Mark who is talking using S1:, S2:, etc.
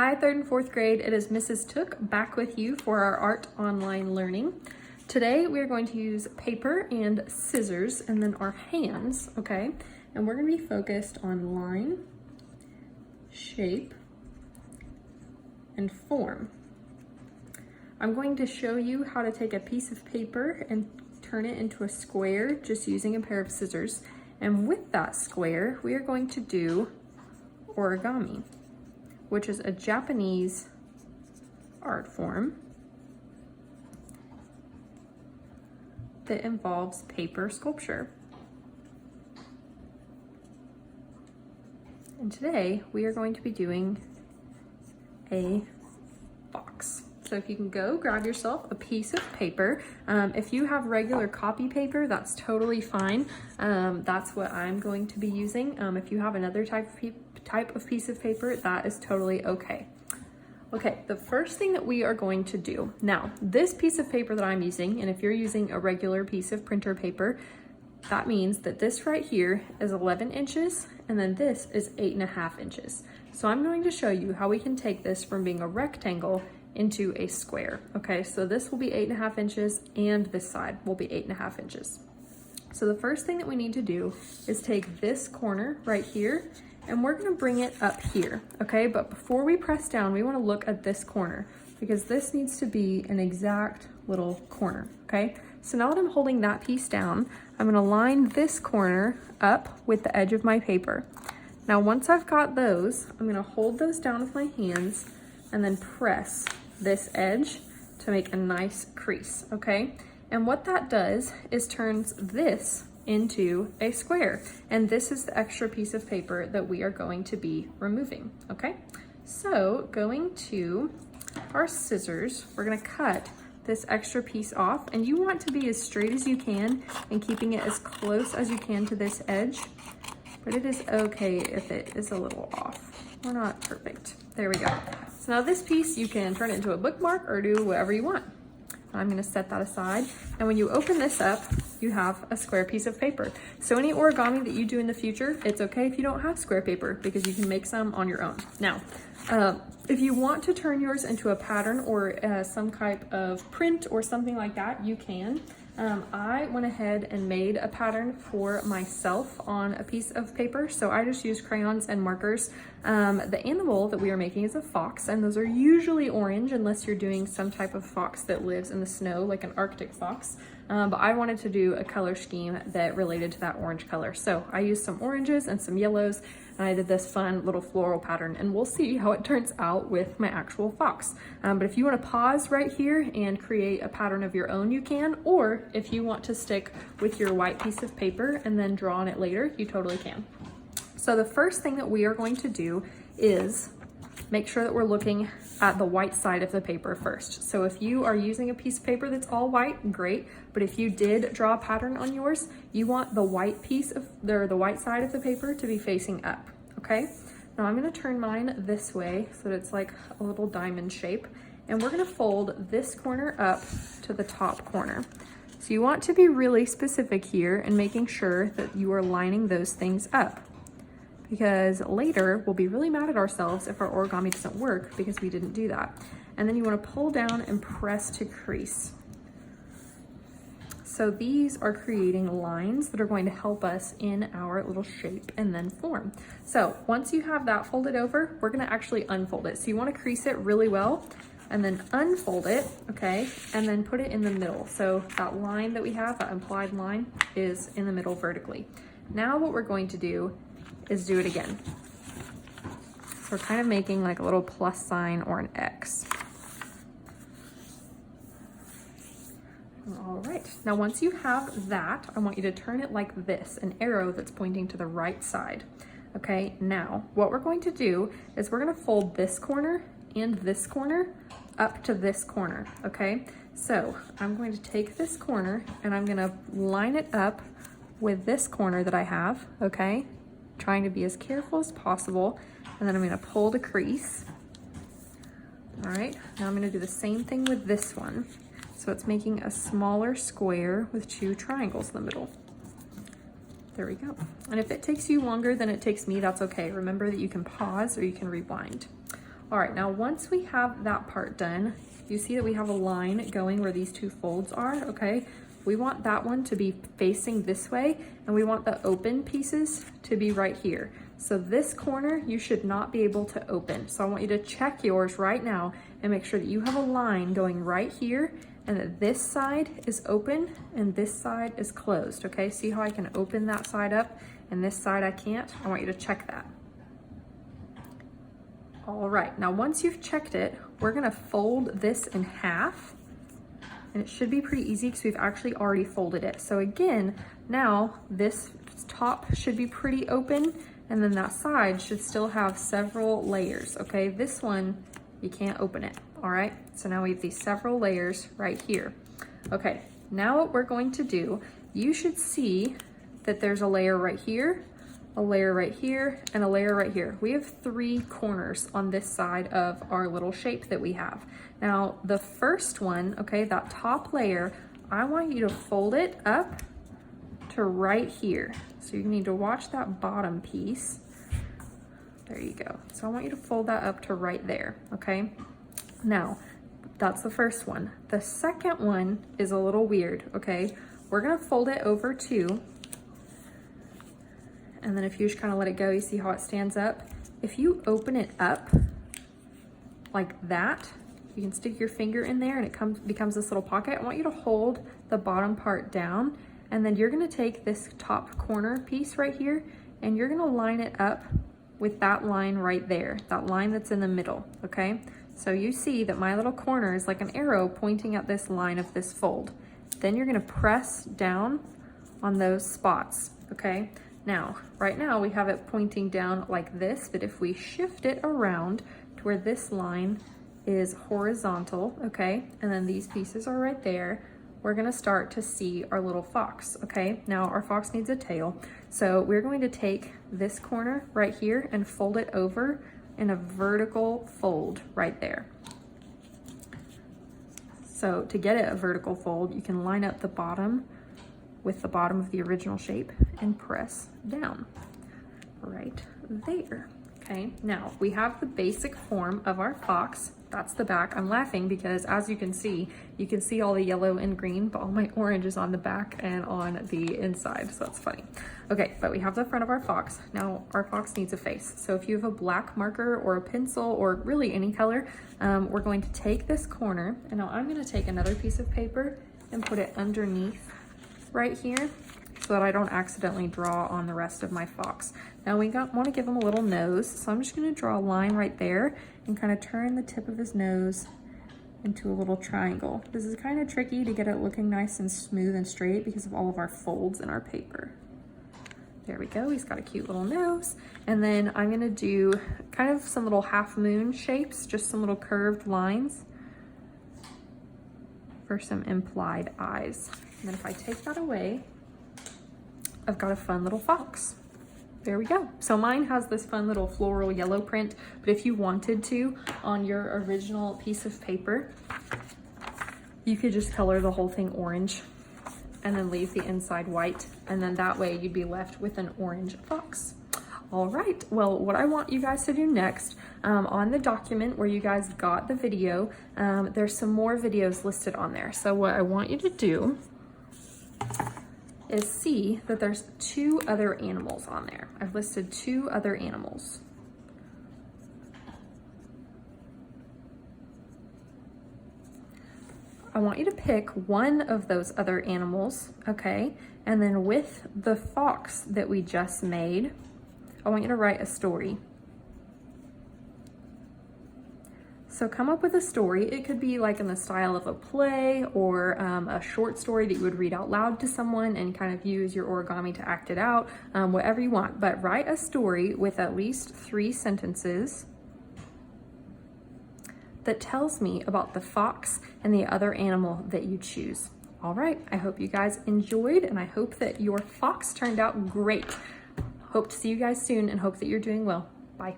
S1: Hi, 3rd and 4th grade. It is Mrs. Tooke back with you for our art online learning. Today we are going to use paper and scissors and then our hands, okay? And we're going to be focused on line, shape, and form. I'm going to show you how to take a piece of paper and turn it into a square just using a pair of scissors. And with that square, we are going to do origami, which is a Japanese art form that involves paper sculpture. And today we are going to be doing a fox. So if you can go grab yourself a piece of paper. If you have regular copy paper, that's totally fine. That's what I'm going to be using. If you have another type of piece of paper, that is totally okay. Okay, the first thing that we are going to do, now this piece of paper that I'm using, and if you're using a regular piece of printer paper, that means that this right here is 11 inches and then this is 8.5 inches. So I'm going to show you how we can take this from being a rectangle into a square. Okay, so this will be 8.5 inches and this side will be 8.5 inches. So the first thing that we need to do is take this corner right here and we're gonna bring it up here, okay? But before we press down, we wanna look at this corner because this needs to be an exact little corner, okay? So now that I'm holding that piece down, I'm gonna line this corner up with the edge of my paper. Now, once I've got those, I'm gonna hold those down with my hands and then press this edge to make a nice crease, okay? And what that does is turns this into a square. And this is the extra piece of paper that we are going to be removing, okay? So going to our scissors, we're gonna cut this extra piece off, and you want to be as straight as you can and keeping it as close as you can to this edge, but it is okay if it is a little off. We're not perfect. There we go. So now this piece, you can turn it into a bookmark or do whatever you want. I'm gonna set that aside. And when you open this up, you have a square piece of paper. So any origami that you do in the future, it's okay if you don't have square paper because you can make some on your own. Now, if you want to turn yours into a pattern or some type of print or something like that, you can. I went ahead and made a pattern for myself on a piece of paper. So I just used crayons and markers. The animal that we are making is a fox, and those are usually orange unless you're doing some type of fox that lives in the snow, like an Arctic fox. But I wanted to do a color scheme that related to that orange color. So I used some oranges and some yellows, and I did this fun little floral pattern, and we'll see how it turns out with my actual fox. But if you want to pause right here and create a pattern of your own, you can, or if you want to stick with your white piece of paper and then draw on it later, you totally can. So the first thing that we are going to do is make sure that we're looking at the white side of the paper first. So if you are using a piece of paper that's all white, great. But if you did draw a pattern on yours, you want the white piece of the white side of the paper to be facing up, okay? Now I'm gonna turn mine this way so that it's like a little diamond shape. And we're gonna fold this corner up to the top corner. So you want to be really specific here and making sure that you are lining those things up, because later we'll be really mad at ourselves if our origami doesn't work because we didn't do that. And then you want to pull down and press to crease. So these are creating lines that are going to help us in our little shape and then form. So once you have that folded over, we're going to actually unfold it. So you want to crease it really well and then unfold it, okay? And then put it in the middle. So that line that we have, that implied line, is in the middle vertically. Now what we're going to do is do it again. So we're kind of making like a little plus sign or an X. All right, now once you have that, I want you to turn it like this, an arrow that's pointing to the right side. Okay, now what we're going to do is we're gonna fold this corner and this corner up to this corner, okay? So I'm going to take this corner and I'm gonna line it up with this corner that I have, okay? Trying to be as careful as possible, and then I'm going to pull the crease. All right, now I'm going to do the same thing with this one. So it's making a smaller square with 2 triangles in the middle. There we go. And if it takes you longer than it takes me, that's okay. Remember that you can pause or you can rewind. All right, now once we have that part done, you see that we have a line going where these two folds are, okay? We want that one to be facing this way, and we want the open pieces to be right here. So this corner, you should not be able to open. So I want you to check yours right now and make sure that you have a line going right here, and that this side is open and this side is closed, okay? See how I can open that side up and this side I can't? I want you to check that. All right, now once you've checked it, we're gonna fold this in half, and it should be pretty easy because we've actually already folded it. So again, now this top should be pretty open, and then that side should still have several layers, okay? This one, you can't open it, all right? So now we have these several layers right here. Okay, now what we're going to do, you should see that there's a layer right here, a layer right here, and a layer right here. We have 3 corners on this side of our little shape that we have. Now, the first one, okay, that top layer, I want you to fold it up to right here. So you need to watch that bottom piece. There you go. So I want you to fold that up to right there, okay? Now, that's the first one. The second one is a little weird, okay? We're gonna fold it over too. And then if you just kind of let it go, you see how it stands up? If you open it up like that, you can stick your finger in there and it becomes this little pocket. I want you to hold the bottom part down, and then you're gonna take this top corner piece right here and you're gonna line it up with that line right there, that line that's in the middle, okay? So you see that my little corner is like an arrow pointing at this line of this fold. Then you're gonna press down on those spots, okay? Now, right now we have it pointing down like this, but if we shift it around to where this line is horizontal, okay, and then these pieces are right there, we're gonna start to see our little fox, okay? Now our fox needs a tail, so we're going to take this corner right here and fold it over in a vertical fold right there. So to get it a vertical fold, you can line up the bottom with the bottom of the original shape and press down right there. Okay, now we have the basic form of our fox. That's the back. I'm laughing because as you can see all the yellow and green, but all my orange is on the back and on the inside, so that's funny. Okay, but we have the front of our fox. Now our fox needs a face. So if you have a black marker or a pencil or really any color, we're going to take this corner, and now I'm gonna take another piece of paper and put it underneath right here so that I don't accidentally draw on the rest of my fox. Now we want to give him a little nose, so I'm just going to draw a line right there and kind of turn the tip of his nose into a little triangle. This is kind of tricky to get it looking nice and smooth and straight because of all of our folds in our paper. There we go, he's got a cute little nose. And then I'm going to do kind of some little half moon shapes, just some little curved lines for some implied eyes. And then if I take that away, I've got a fun little fox. There we go. So mine has this fun little floral yellow print, but if you wanted to, on your original piece of paper, you could just color the whole thing orange and then leave the inside white. And then that way you'd be left with an orange fox. All right, well, what I want you guys to do next, on the document where you guys got the video, there's some more videos listed on there. So what I want you to do is see that there's 2 other animals on there. I've listed 2 other animals. I want you to pick one of those other animals, okay? And then with the fox that we just made, I want you to write a story. So come up with a story. It could be like in the style of a play or a short story that you would read out loud to someone and kind of use your origami to act it out, whatever you want. But write a story with at least 3 sentences that tells me about the fox and the other animal that you choose. All right, I hope you guys enjoyed, and I hope that your fox turned out great. Hope to see you guys soon and hope that you're doing well. Bye.